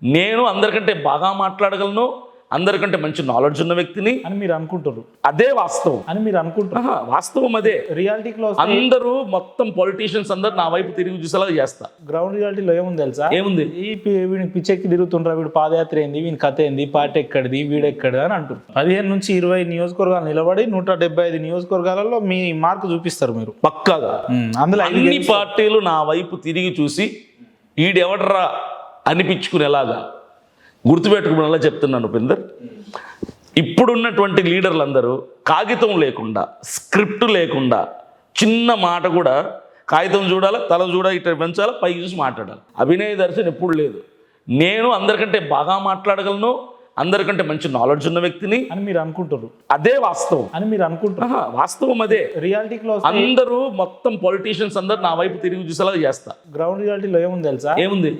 నేను అందరికంటే బాగా మాట్లాడగలను, అందరికంటే మంచి నాలెడ్జ్ ఉన్న వ్యక్తిని అని మీరు అనుకుంటారు. అదే వాస్తవం అని మీరు అనుకుంటారు. వాస్తవం అదే. రియాలిటీలో అందరూ మొత్తం పొలిటీషియన్స్ అందరు నా వైపు తిరిగి చూసేలా చేస్తా. గ్రౌండ్ రియాలిటీలో ఏముంది తెలుసా? ఏముంది? వీడికి పిచ్చెక్కి తిరుగుతుండ్రా, వీడు పాదయాత్ర ఏంది, వీని కథ ఏంది, పార్టీ ఎక్కడిది, వీడెక్కడిది అని అంటారు. 15 నుంచి 20 నియోజకవర్గాలు నిలబడి 175 నియోజకవర్గాలలో మీ మార్కు చూపిస్తారు మీరు పక్కాగా. అందులో అన్ని పార్టీలు నా వైపు తిరిగి చూసి ఈడెవడరా అనిపించుకునేలాగా గుర్తుపెట్టుకునేలా చెప్తున్నాను ఉపేందర్. ఇప్పుడున్నటువంటి లీడర్లందరూ కాగితం లేకుండా, స్క్రిప్ట్ లేకుండా, చిన్న మాట కూడా కాగితం చూడాలి, తల చూడాలి, ఇట్లా పెంచాలి, పైకి చూసి మాట్లాడాలి. అభినయ దర్శనం ఎప్పుడు లేదు. నేను అందరికంటే బాగా మాట్లాడగలను, అందరికంటే మంచి నాలెడ్జ్ ఉన్న వ్యక్తిని అని మీరు అనుకుంటారు. అదే వాస్తవం. అని మీరు అనుకుంటారు. వాస్తవం అదే. రియాలిటీలో అందరూ మొత్తం పొలిటీషియన్స్ అందరు నా వైపు తిరిగి చూసేలా చేస్తా. గ్రౌండ్ రియాలిటీలో ఏముంది తెలుసా? ఏముంది?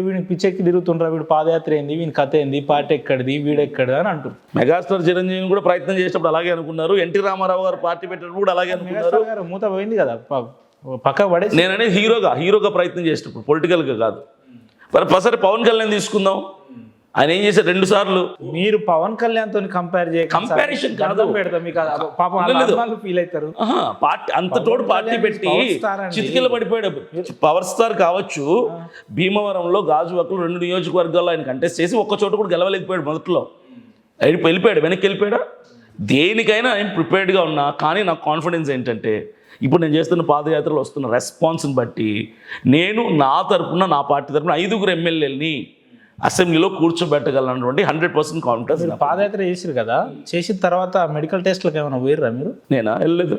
వీడికి పిచ్చెక్కి తిరుగుతుండ్రా, వీడు పాదయాత్ర ఏంది, వీని కథ ఏంది, పార్టీ ఎక్కడిది, వీడెక్కడిది అని అంటారు. మెగాస్టార్ చిరంజీవి కూడా ప్రయత్నం చేసినప్పుడు అలాగే అనుకున్నారు. ఎన్టీ రామారావు గారు పార్టీ పెట్టినప్పుడు కూడా అలాగే అనుకున్నారు. మూత పోయింది కదా పక్క పడే. నేననే హీరోగా ప్రయత్నం చేసినప్పుడు, పొలిటికల్గా కాదు. సరే పవన్ కళ్యాణ్ తీసుకుందాం. ఆయన ఏం చేశారు 2 సార్లు. మీరు పవన్ కళ్యాణ్ తో కంపారిజన్ కాదు, ఫీల్ అవుతారు. పార్టీ అంత తోడు పార్టీ పెట్టి చితికిల పడిపోయాడు. పవర్ స్టార్ కావచ్చు, భీమవరంలో గాజువాకలో 2 నియోజకవర్గాల్లో ఆయన కంటెస్ట్ చేసి ఒక్క చోట కూడా గెలవలేకపోయాడు. మొదట్లో వెళ్ళిపోయాడు, వెనక్కి వెళ్ళిపోయాడా. దేనికైనా ఆయన ప్రిపేర్డ్గా ఉన్నా. కానీ నాకు కాన్ఫిడెన్స్ ఏంటంటే ఇప్పుడు నేను చేస్తున్న పాదయాత్రలో వస్తున్న రెస్పాన్స్ని బట్టి నేను నా తరపున, నా పార్టీ తరపున 5 ఎమ్మెల్యేలని అసెంబ్లీలో కూర్చోబెట్టగలనటువంటి 100% కాన్ఫిడెన్స్. పాదయాత్ర చేసారు కదా, చేసిన తర్వాత మెడికల్ టెస్ట్లకు ఏమైనా పోయిర్రా మీరు? నేనా వెళ్ళలేదు.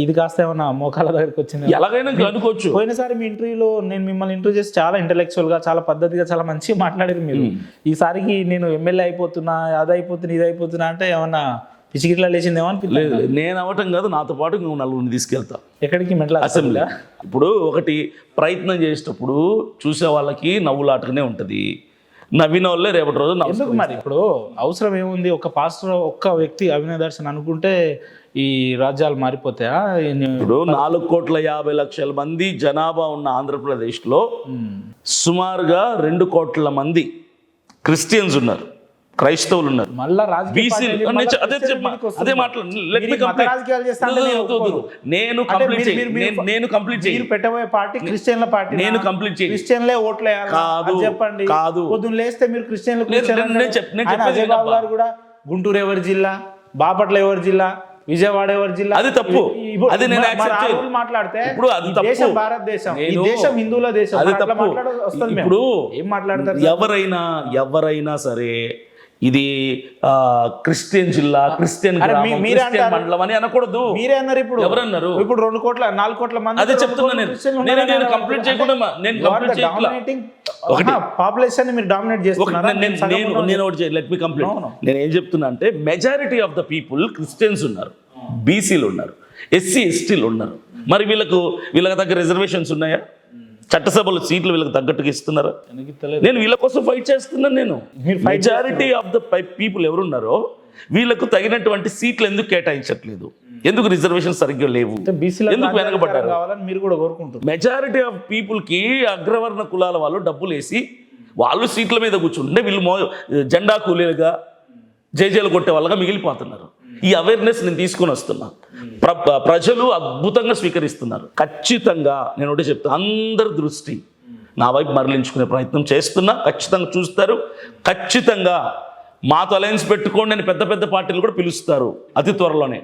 ఇది కాస్త ఏమైనా మోకాల దగ్గరికి వచ్చింది? ఎలాగైనా అనుకోవచ్చు. పోయినసారి మీ ఇంటర్వ్యూలో నేను మిమ్మల్ని ఇంటర్వ్యూ చేసి చాలా ఇంటెలెక్చువల్గా, చాలా పద్ధతిగా, చాలా మంచిగా మాట్లాడారు మీరు. ఈసారికి నేను ఎమ్మెల్యే అయిపోతున్నా, అది అయిపోతున్నా, ఇది అయిపోతున్నా అంటే ఏమన్నా పిచ్చిగిట్లా లేచిందేమో లేదు. నేను అవ్వటం కాదు, నాతో పాటు నువ్వు 4 తీసుకెళ్తా. ఎక్కడికి? మెట్ల అసెంబ్లీ. ఇప్పుడు ఒకటి ప్రయత్నం చేసేటప్పుడు చూసే వాళ్ళకి నవ్వులాటగానే ఉంటుంది. నవ్విన వాళ్ళే రేపటి రోజు ఎందుకు మరి? ఇప్పుడు అవసరం ఏముంది? ఒక పాస్టర్, ఒక్క వ్యక్తి అభినయ దర్శన్ అనుకుంటే ఈ రాజ్యాలు మారిపోతాయా? ఇప్పుడు 4,50,00,000 మంది జనాభా ఉన్న ఆంధ్రప్రదేశ్లో సుమారుగా 2 కోట్ల మంది క్రిస్టియన్స్ ఉన్నారు, క్రైస్తవులు ఉన్నారు. మళ్ళా అదే మాట్లాడు. నేను కంప్లీట్ చేయి. పెట్టబోయే పార్టీ క్రిస్టియన్ల పార్టీ. నేను కంప్లీట్ చేయి. క్రిస్టియన్లే ఓట్లు వేయాలి చెప్పండి. కాదు, పొద్దున్న లేస్తే మీరు క్రిస్టియన్లు. అజయ్ బాబు గారు కూడా గుంటూరు ఎవరి జిల్లా, బాపట్ల ఎవరి జిల్లా, విజయవాడ ఎవరి జిల్లా? అది తప్పు. అది నేను మాట్లాడితే ఇప్పుడు అది తప్పు. భారతదేశం, ఈ దేశం హిందువుల దేశం. అది తప్పు. ఇప్పుడు ఏం మాట్లాడతారు? ఎవరైనా సరే ఇది క్రిస్టియన్ జిల్లా, క్రిస్టియన్ మండలం అని అనకూడదు. మీరే అన్నారు. ఇప్పుడు ఎవరన్నారు? ఇప్పుడు 4 కోట్ల మంది. అదే చెప్తున్నా నేను కంప్లీట్ చేయకుండా పాపులేషన్ మీరు డామినేట్ చేస్తున్నారు. Let me complete. నేను ఏం చెప్తున్నా అంటే majority of the people Christians ఉన్నారు, బీసీలు ఉన్నారు, ఎస్సీ ఎస్టీలు ఉన్నారు. మరి వీళ్ళకి దగ్గర రిజర్వేషన్స్ ఉన్నాయా? చట్టసభలో సీట్లు వీళ్ళకి తగ్గట్టుగా ఇస్తున్నారా? నేను వీళ్ళ కోసం ఫైట్ చేస్తున్నాను. నేను మెజారిటీ ఆఫ్ ద పీపుల్ ఎవరున్నారో వీళ్ళకు తగినటువంటి సీట్లు ఎందుకు కేటాయించట్లేదు? ఎందుకు రిజర్వేషన్ సరిగ్గా లేవు? ఎందుకు వెనకబడ్డారు? మీరు కూడా కోరుకుంటారు. మెజారిటీ ఆఫ్ పీపుల్కి అగ్రవర్ణ కులాల వాళ్ళు డబ్బులు వేసి వాళ్ళు సీట్ల మీద కూర్చుంటే వీళ్ళు జెండా కూలీలుగా, జైజేలు కొట్టే వాళ్ళగా మిగిలిపోతున్నారు. ఈ అవేర్నెస్ నేను తీసుకొని వస్తున్నా. ప్రజలు అద్భుతంగా స్వీకరిస్తున్నారు. ఖచ్చితంగా నేను ఒకటే చెప్తాను, అందరి దృష్టి నా వైపు మరలించుకునే ప్రయత్నం చేస్తున్నా. ఖచ్చితంగా చూస్తారు. ఖచ్చితంగా మాతో అలయన్స్ పెట్టుకోండి అని పెద్ద పార్టీలు కూడా పిలుస్తారు అతి త్వరలోనే.